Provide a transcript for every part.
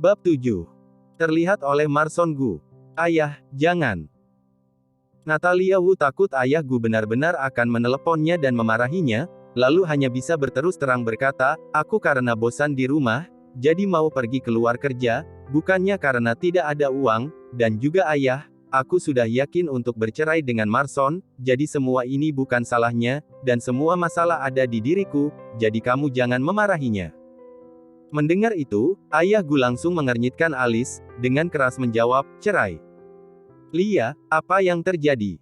Bab 7. Terlihat oleh Marson Gu. Ayah, jangan. Natalia Wu takut ayah Gu benar-benar akan meneleponnya dan memarahinya, lalu hanya bisa berterus terang berkata, aku karena bosan di rumah, jadi mau pergi keluar kerja, bukannya karena tidak ada uang, dan juga ayah, aku sudah yakin untuk bercerai dengan Marson, jadi semua ini bukan salahnya, dan semua masalah ada di diriku, jadi kamu jangan memarahinya. Mendengar itu, ayah Gu langsung mengernyitkan alis, dengan keras menjawab, cerai. Lia, apa yang terjadi?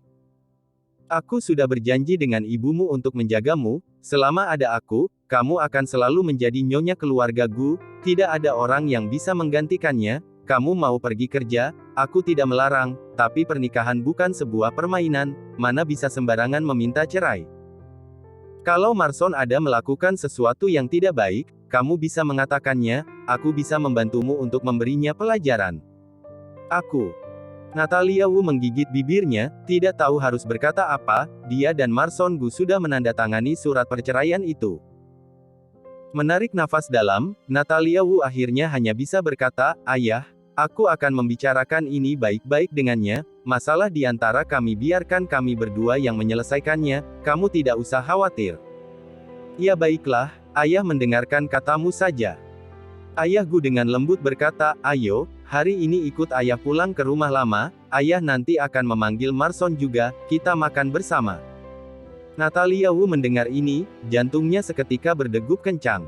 Aku sudah berjanji dengan ibumu untuk menjagamu, selama ada aku, kamu akan selalu menjadi nyonya keluarga Gu, tidak ada orang yang bisa menggantikannya, kamu mau pergi kerja, aku tidak melarang, tapi pernikahan bukan sebuah permainan, mana bisa sembarangan meminta cerai. Kalau Marson ada melakukan sesuatu yang tidak baik, kamu bisa mengatakannya, aku bisa membantumu untuk memberinya pelajaran. Aku. Natalia Wu menggigit bibirnya, tidak tahu harus berkata apa, dia dan Marson Gu sudah menandatangani surat perceraian itu. Menarik nafas dalam, Natalia Wu akhirnya hanya bisa berkata, ayah, aku akan membicarakan ini baik-baik dengannya, masalah di antara kami biarkan kami berdua yang menyelesaikannya, kamu tidak usah khawatir. Ya baiklah, ayah mendengarkan katamu saja. Ayah Gu dengan lembut berkata, ayo, hari ini ikut ayah pulang ke rumah lama, ayah nanti akan memanggil Marson juga, kita makan bersama. Natalia Wu mendengar ini, jantungnya seketika berdegup kencang.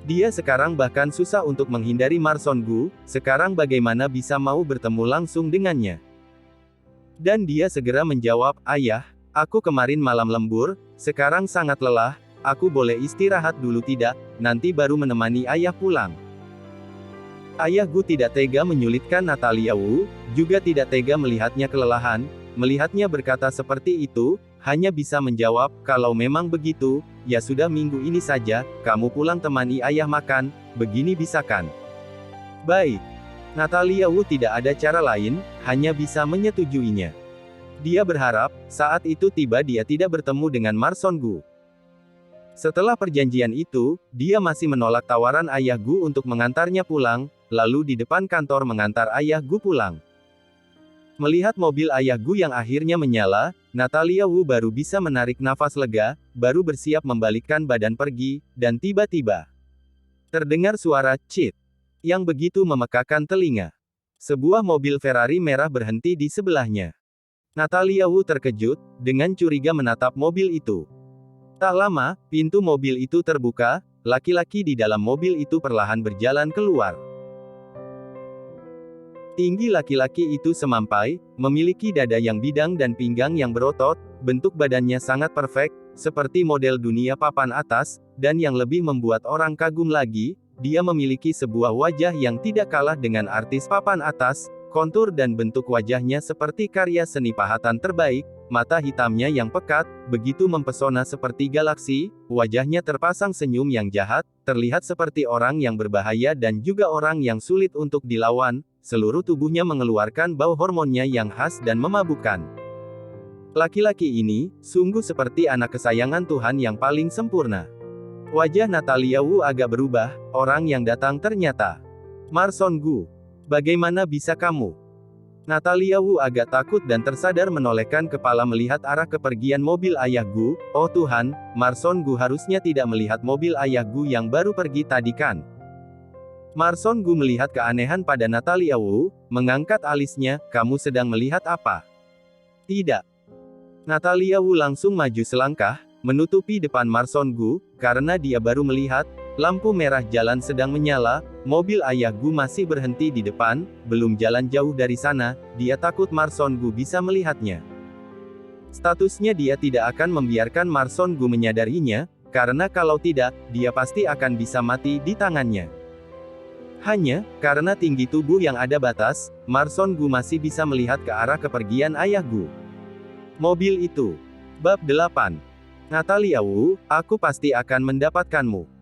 Dia sekarang bahkan susah untuk menghindari Marson Gu, sekarang bagaimana bisa mau bertemu langsung dengannya. Dan dia segera menjawab, ayah, aku kemarin malam lembur, sekarang sangat lelah, aku boleh istirahat dulu tidak, nanti baru menemani ayah pulang. Ayah Gu tidak tega menyulitkan Natalia Wu, juga tidak tega melihatnya kelelahan, melihatnya berkata seperti itu, hanya bisa menjawab, kalau memang begitu, ya sudah minggu ini saja, kamu pulang temani ayah makan, begini bisa kan? Baik. Natalia Wu tidak ada cara lain, hanya bisa menyetujuinya. Dia berharap, saat itu tiba dia tidak bertemu dengan Marson Gu. Setelah perjanjian itu, dia masih menolak tawaran ayah Gu untuk mengantarnya pulang, lalu di depan kantor mengantar ayah Gu pulang. Melihat mobil ayah Gu yang akhirnya menyala, Natalia Wu baru bisa menarik nafas lega, baru bersiap membalikkan badan pergi, dan tiba-tiba terdengar suara "cit" yang begitu memekakan telinga. Sebuah mobil Ferrari merah berhenti di sebelahnya. Natalia Wu terkejut, dengan curiga menatap mobil itu. Tak lama, pintu mobil itu terbuka, laki-laki di dalam mobil itu perlahan berjalan keluar. Tinggi laki-laki itu semampai, memiliki dada yang bidang dan pinggang yang berotot, bentuk badannya sangat perfect, seperti model dunia papan atas, dan yang lebih membuat orang kagum lagi, dia memiliki sebuah wajah yang tidak kalah dengan artis papan atas, kontur dan bentuk wajahnya seperti karya seni pahatan terbaik, mata hitamnya yang pekat, begitu mempesona seperti galaksi, wajahnya terpasang senyum yang jahat, terlihat seperti orang yang berbahaya dan juga orang yang sulit untuk dilawan, seluruh tubuhnya mengeluarkan bau hormonnya yang khas dan memabukkan. Laki-laki ini, sungguh seperti anak kesayangan Tuhan yang paling sempurna. Wajah Natalia Wu agak berubah, orang yang datang ternyata Marson Gu. Bagaimana bisa kamu? Natalia Wu agak takut dan tersadar menolehkan kepala melihat arah kepergian mobil ayah Gu, oh Tuhan, Marson Gu harusnya tidak melihat mobil ayah Gu yang baru pergi tadi kan? Marson Gu melihat keanehan pada Natalia Wu, mengangkat alisnya, kamu sedang melihat apa? Tidak. Natalia Wu langsung maju selangkah, menutupi depan Marson Gu, karena dia baru melihat, lampu merah jalan sedang menyala, mobil ayah Gu masih berhenti di depan, belum jalan jauh dari sana, dia takut Marson Gu bisa melihatnya. Statusnya dia tidak akan membiarkan Marson Gu menyadarinya, karena kalau tidak, dia pasti akan bisa mati di tangannya. Hanya, karena tinggi tubuh yang ada batas, Marson Gu masih bisa melihat ke arah kepergian ayah Gu. Mobil itu. Bab 8. Natalia Wu, aku pasti akan mendapatkanmu.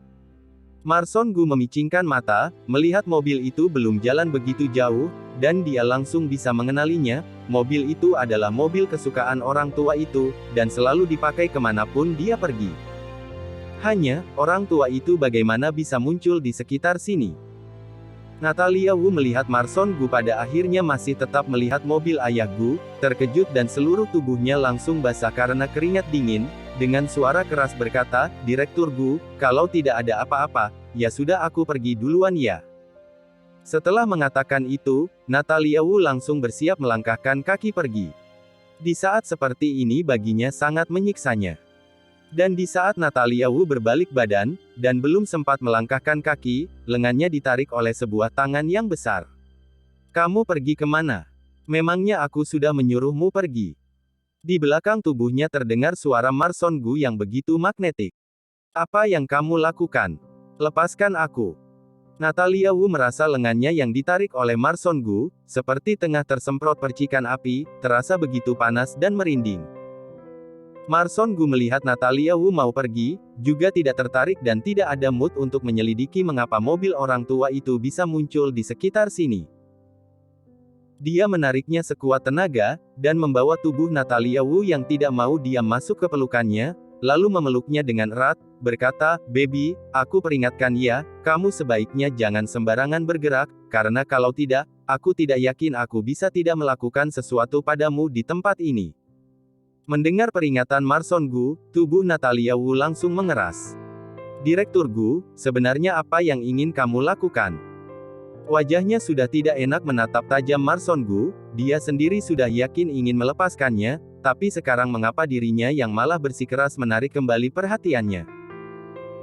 Marson Gu memicingkan mata, melihat mobil itu belum jalan begitu jauh, dan dia langsung bisa mengenalinya, mobil itu adalah mobil kesukaan orang tua itu, dan selalu dipakai kemanapun dia pergi. Hanya, orang tua itu bagaimana bisa muncul di sekitar sini? Natalia Wu melihat Marson Gu pada akhirnya masih tetap melihat mobil ayah Gu, terkejut dan seluruh tubuhnya langsung basah karena keringat dingin, dengan suara keras berkata, "Direktur Gu, kalau tidak ada apa-apa, ya sudah aku pergi duluan ya." Setelah mengatakan itu, Natalia Wu langsung bersiap melangkahkan kaki pergi. Di saat seperti ini baginya sangat menyiksanya. Dan di saat Natalia Wu berbalik badan, dan belum sempat melangkahkan kaki, lengannya ditarik oleh sebuah tangan yang besar. "Kamu pergi kemana? Memangnya aku sudah menyuruhmu pergi?" Di belakang tubuhnya terdengar suara Marson Gu yang begitu magnetik. "Apa yang kamu lakukan? Lepaskan aku." Natalia Wu merasa lengannya yang ditarik oleh Marson Gu, seperti tengah tersemprot percikan api, terasa begitu panas dan merinding. Marson Gu melihat Natalia Wu mau pergi, juga tidak tertarik dan tidak ada mood untuk menyelidiki mengapa mobil orang tua itu bisa muncul di sekitar sini. Dia menariknya sekuat tenaga, dan membawa tubuh Natalia Wu yang tidak mau diam masuk ke pelukannya, lalu memeluknya dengan erat, berkata, "Baby, aku peringatkan ya, kamu sebaiknya jangan sembarangan bergerak, karena kalau tidak, aku tidak yakin aku bisa tidak melakukan sesuatu padamu di tempat ini." Mendengar peringatan Marson Gu, tubuh Natalia Wu langsung mengeras. "Direktur Gu, sebenarnya apa yang ingin kamu lakukan?" Wajahnya sudah tidak enak menatap tajam Marson Gu, dia sendiri sudah yakin ingin melepaskannya, tapi sekarang mengapa dirinya yang malah bersikeras menarik kembali perhatiannya.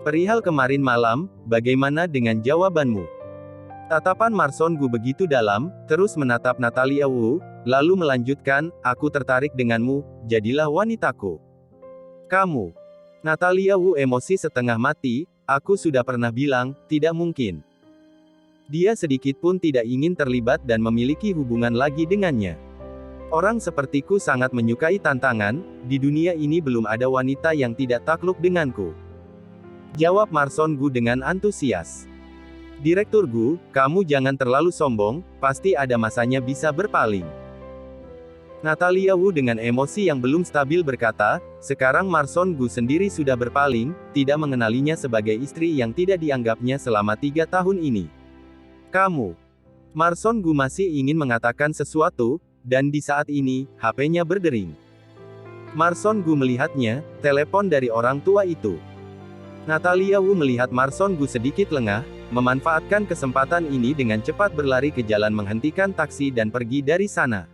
"Perihal kemarin malam, bagaimana dengan jawabanmu?" Tatapan Marson Gu begitu dalam, terus menatap Natalia Wu, lalu melanjutkan, "Aku tertarik denganmu, jadilah wanitaku." "Kamu?" Natalia Wu emosi setengah mati, "Aku sudah pernah bilang, tidak mungkin." Dia sedikit pun tidak ingin terlibat dan memiliki hubungan lagi dengannya. "Orang sepertiku sangat menyukai tantangan, di dunia ini belum ada wanita yang tidak takluk denganku," jawab Marson Gu dengan antusias. "Direktur Gu, kamu jangan terlalu sombong, pasti ada masanya bisa berpaling." Natalia Wu dengan emosi yang belum stabil berkata, sekarang Marson Gu sendiri sudah berpaling, tidak mengenalinya sebagai istri yang tidak dianggapnya selama 3 tahun ini. "Kamu..." Marson Gu masih ingin mengatakan sesuatu, dan di saat ini, HP-nya berdering. Marson Gu melihatnya, telepon dari orang tua itu. Natalia Wu melihat Marson Gu sedikit lengah, memanfaatkan kesempatan ini dengan cepat berlari ke jalan menghentikan taksi dan pergi dari sana.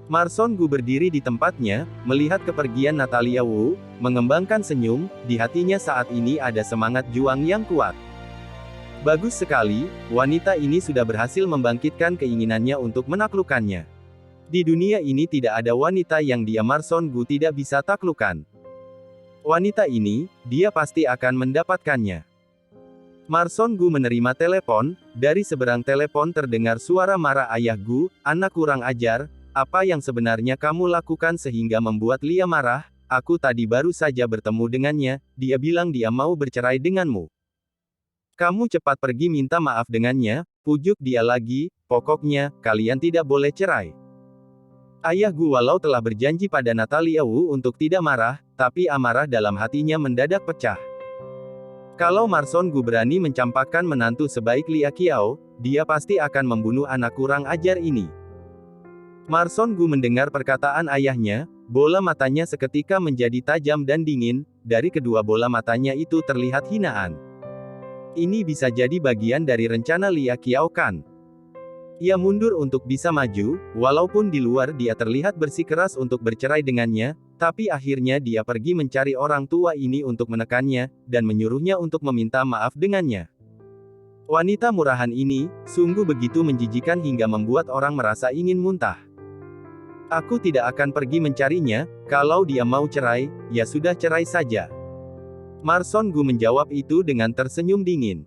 Marson Gu berdiri di tempatnya, melihat kepergian Natalia Wu, mengembangkan senyum, di hatinya saat ini ada semangat juang yang kuat. Bagus sekali, wanita ini sudah berhasil membangkitkan keinginannya untuk menaklukkannya. Di dunia ini tidak ada wanita yang dia Marson Gu tidak bisa taklukkan. Wanita ini, dia pasti akan mendapatkannya. Marson Gu menerima telepon, dari seberang telepon terdengar suara marah ayah Gu, "Anak kurang ajar, apa yang sebenarnya kamu lakukan sehingga membuat Lia marah? Aku tadi baru saja bertemu dengannya, dia bilang dia mau bercerai denganmu. Kamu cepat pergi minta maaf dengannya, pujuk dia lagi, pokoknya, kalian tidak boleh cerai." Ayah Gu walau telah berjanji pada Natalia Wu untuk tidak marah, tapi amarah dalam hatinya mendadak pecah. Kalau Marson Gu berani mencampakkan menantu sebaik Lia Qiao, dia pasti akan membunuh anak kurang ajar ini. Marson Gu mendengar perkataan ayahnya, bola matanya seketika menjadi tajam dan dingin, dari kedua bola matanya itu terlihat hinaan. Ini bisa jadi bagian dari rencana Lia Qiao kan? Ia mundur untuk bisa maju, walaupun di luar dia terlihat bersikeras untuk bercerai dengannya, tapi akhirnya dia pergi mencari orang tua ini untuk menekannya, dan menyuruhnya untuk meminta maaf dengannya. Wanita murahan ini, sungguh begitu menjijikan hingga membuat orang merasa ingin muntah. "Aku tidak akan pergi mencarinya, kalau dia mau cerai, ya sudah cerai saja." Marson Gu menjawab itu dengan tersenyum dingin.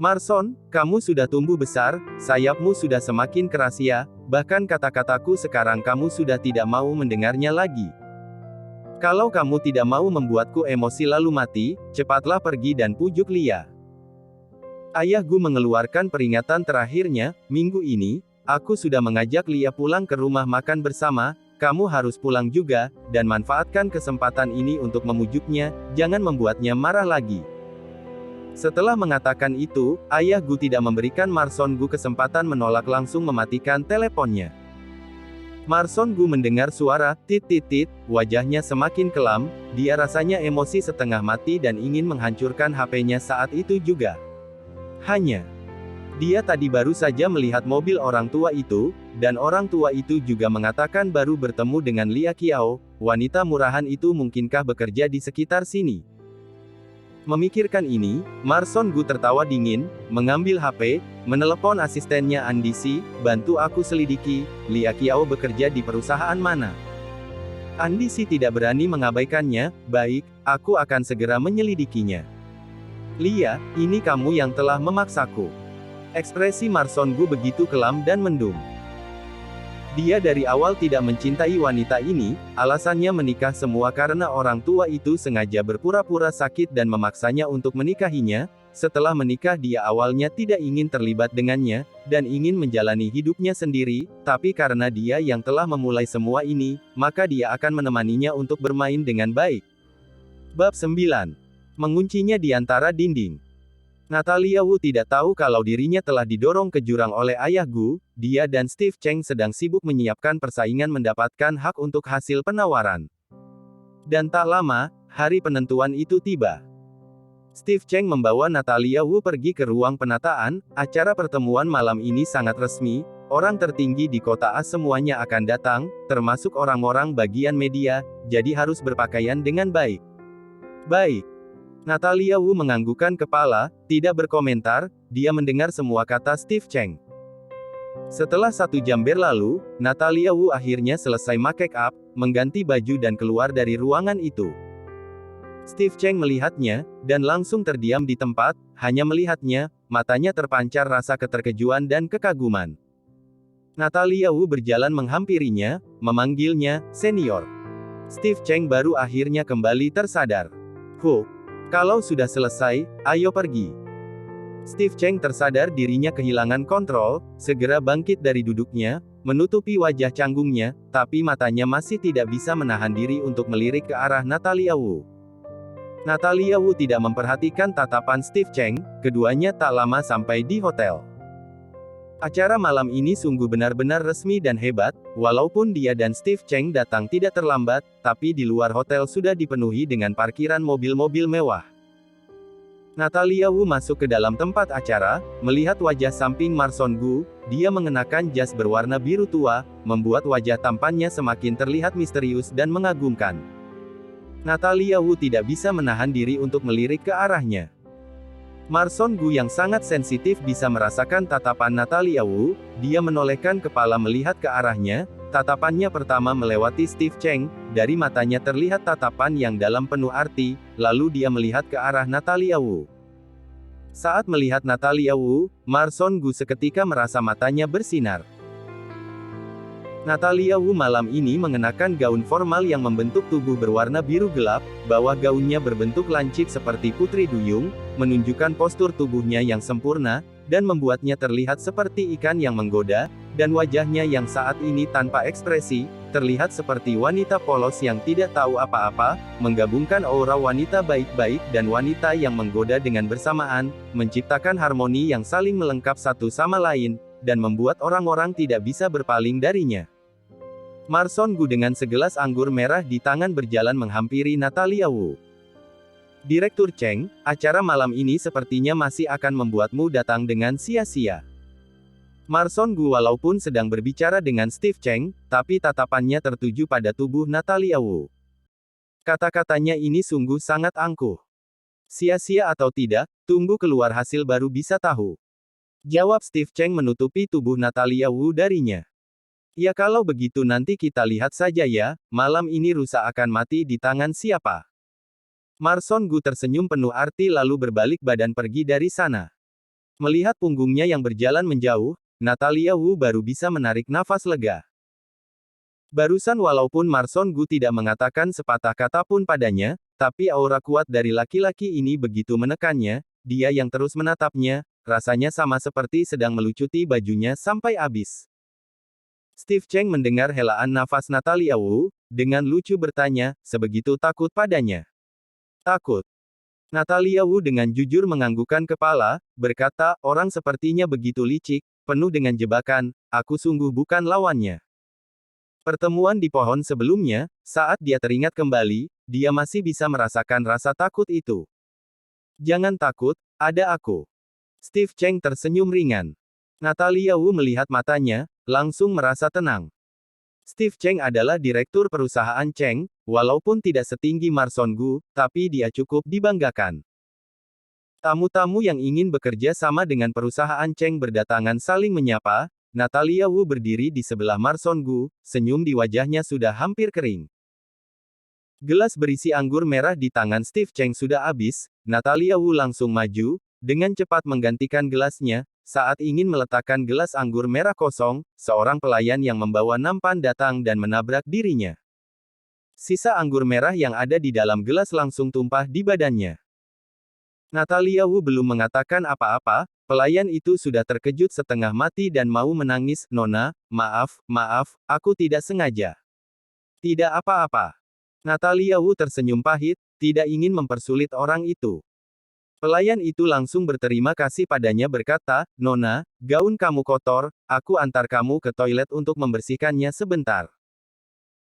"Marson, kamu sudah tumbuh besar, sayapmu sudah semakin keras ya, bahkan kata-kataku sekarang kamu sudah tidak mau mendengarnya lagi. Kalau kamu tidak mau membuatku emosi lalu mati, cepatlah pergi dan pujuk Lia." Ayah Gu mengeluarkan peringatan terakhirnya, "Minggu ini, aku sudah mengajak Lia pulang ke rumah makan bersama, kamu harus pulang juga, dan manfaatkan kesempatan ini untuk memujuknya, jangan membuatnya marah lagi." Setelah mengatakan itu, ayah Gu tidak memberikan Marson Gu kesempatan menolak, langsung mematikan teleponnya. Marson Gu mendengar suara tit, wajahnya semakin kelam, dia rasanya emosi setengah mati dan ingin menghancurkan HP-nya saat itu juga. Hanya, dia tadi baru saja melihat mobil orang tua itu, dan orang tua itu juga mengatakan baru bertemu dengan Lia Qiao, wanita murahan itu mungkinkah bekerja di sekitar sini. Memikirkan ini, Marson Gu tertawa dingin, mengambil HP, menelepon asistennya Andisi, bantu aku selidiki, Lia Qiao bekerja di perusahaan mana. Andisi tidak berani mengabaikannya, baik, aku akan segera menyelidikinya. Lia, ini kamu yang telah memaksaku. Ekspresi Marson Gu begitu kelam dan mendung. Dia dari awal tidak mencintai wanita ini, alasannya menikah semua karena orang tua itu sengaja berpura-pura sakit dan memaksanya untuk menikahinya. Setelah menikah dia awalnya tidak ingin terlibat dengannya, dan ingin menjalani hidupnya sendiri, tapi karena dia yang telah memulai semua ini, maka dia akan menemaninya untuk bermain dengan baik. Bab 9. Menguncinya di antara dinding. Natalia Wu tidak tahu kalau dirinya telah didorong ke jurang oleh ayah Gu, dia dan Steve Cheng sedang sibuk menyiapkan persaingan mendapatkan hak untuk hasil penawaran. Dan tak lama, hari penentuan itu tiba. Steve Cheng membawa Natalia Wu pergi ke ruang penataan, acara pertemuan malam ini sangat resmi, orang tertinggi di kota A semuanya akan datang, termasuk orang-orang bagian media, jadi harus berpakaian dengan baik. Baik. Natalia Wu menganggukkan kepala, tidak berkomentar, dia mendengar semua kata Steve Cheng. Setelah 1 jam berlalu, Natalia Wu akhirnya selesai make up, mengganti baju dan keluar dari ruangan itu. Steve Cheng melihatnya, dan langsung terdiam di tempat, hanya melihatnya, matanya terpancar rasa keterkejuan dan kekaguman. Natalia Wu berjalan menghampirinya, memanggilnya, senior. Steve Cheng baru akhirnya kembali tersadar. Kalau sudah selesai, ayo pergi. Steve Cheng tersadar dirinya kehilangan kontrol, segera bangkit dari duduknya, menutupi wajah canggungnya, tapi matanya masih tidak bisa menahan diri untuk melirik ke arah Natalia Wu. Natalia Wu tidak memperhatikan tatapan Steve Cheng, keduanya tak lama sampai di hotel. Acara malam ini sungguh benar-benar resmi dan hebat, walaupun dia dan Steve Cheng datang tidak terlambat, tapi di luar hotel sudah dipenuhi dengan parkiran mobil-mobil mewah. Natalia Wu masuk ke dalam tempat acara, melihat wajah samping Marson Gu, dia mengenakan jas berwarna biru tua, membuat wajah tampannya semakin terlihat misterius dan mengagumkan. Natalia Wu tidak bisa menahan diri untuk melirik ke arahnya. Marson Gu yang sangat sensitif bisa merasakan tatapan Natalia Wu, dia menolehkan kepala melihat ke arahnya, tatapannya pertama melewati Steve Cheng, dari matanya terlihat tatapan yang dalam penuh arti, lalu dia melihat ke arah Natalia Wu. Saat melihat Natalia Wu, Marson Gu seketika merasa matanya bersinar. Natalia Wu malam ini mengenakan gaun formal yang membentuk tubuh berwarna biru gelap, bawah gaunnya berbentuk lancip seperti putri duyung, menunjukkan postur tubuhnya yang sempurna, dan membuatnya terlihat seperti ikan yang menggoda, dan wajahnya yang saat ini tanpa ekspresi, terlihat seperti wanita polos yang tidak tahu apa-apa, menggabungkan aura wanita baik-baik dan wanita yang menggoda dengan bersamaan, menciptakan harmoni yang saling melengkap satu sama lain, dan membuat orang-orang tidak bisa berpaling darinya. Marson Gu dengan segelas anggur merah di tangan berjalan menghampiri Natalia Wu. Direktur Cheng, acara malam ini sepertinya masih akan membuatmu datang dengan sia-sia. Marson Gu walaupun sedang berbicara dengan Steve Cheng, tapi tatapannya tertuju pada tubuh Natalia Wu. Kata-katanya ini sungguh sangat angkuh. Sia-sia atau tidak, tunggu keluar hasil baru bisa tahu. Jawab Steve Cheng menutupi tubuh Natalia Wu darinya. Ya kalau begitu nanti kita lihat saja ya, malam ini rusa akan mati di tangan siapa. Marson Gu tersenyum penuh arti lalu berbalik badan pergi dari sana. Melihat punggungnya yang berjalan menjauh, Natalia Wu baru bisa menarik nafas lega. Barusan walaupun Marson Gu tidak mengatakan sepatah kata pun padanya, tapi aura kuat dari laki-laki ini begitu menekannya, dia yang terus menatapnya, rasanya sama seperti sedang melucuti bajunya sampai habis. Steve Cheng mendengar helaan nafas Natalia Wu, dengan lucu bertanya, sebegitu takut padanya. Takut. Natalia Wu dengan jujur menganggukkan kepala, berkata, orang sepertinya begitu licik, penuh dengan jebakan, aku sungguh bukan lawannya. Pertemuan di pohon sebelumnya, saat dia teringat kembali, dia masih bisa merasakan rasa takut itu. Jangan takut, ada aku. Steve Cheng tersenyum ringan. Natalia Wu melihat matanya, langsung merasa tenang. Steve Cheng adalah direktur perusahaan Cheng, walaupun tidak setinggi Marson Gu, tapi dia cukup dibanggakan. Tamu-tamu yang ingin bekerja sama dengan perusahaan Cheng berdatangan saling menyapa. Natalia Wu berdiri di sebelah Marson Gu, senyum di wajahnya sudah hampir kering. Gelas berisi anggur merah di tangan Steve Cheng sudah habis. Natalia Wu langsung maju, dengan cepat menggantikan gelasnya. Saat ingin meletakkan gelas anggur merah kosong, seorang pelayan yang membawa nampan datang dan menabrak dirinya. Sisa anggur merah yang ada di dalam gelas langsung tumpah di badannya. Natalia Wu belum mengatakan apa-apa, pelayan itu sudah terkejut setengah mati dan mau menangis. Nona, maaf, aku tidak sengaja. Tidak apa-apa. Natalia Wu tersenyum pahit, tidak ingin mempersulit orang itu. Pelayan itu langsung berterima kasih padanya berkata, Nona, gaun kamu kotor, aku antar kamu ke toilet untuk membersihkannya sebentar.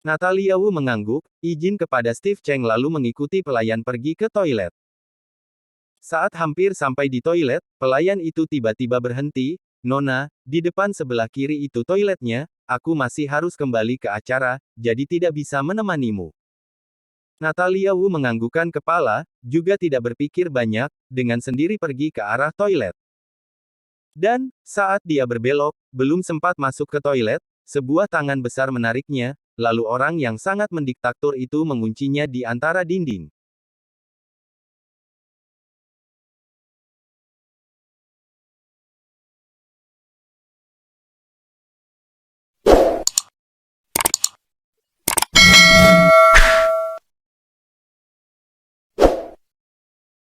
Natalia Wu mengangguk, izin kepada Steve Cheng lalu mengikuti pelayan pergi ke toilet. Saat hampir sampai di toilet, pelayan itu tiba-tiba berhenti, Nona, di depan sebelah kiri itu toiletnya, aku masih harus kembali ke acara, jadi tidak bisa menemanimu. Natalia Wu menganggukkan kepala, juga tidak berpikir banyak, dengan sendiri pergi ke arah toilet. Dan, saat dia berbelok, belum sempat masuk ke toilet, sebuah tangan besar menariknya, lalu orang yang sangat mendiktator itu menguncinya di antara dinding.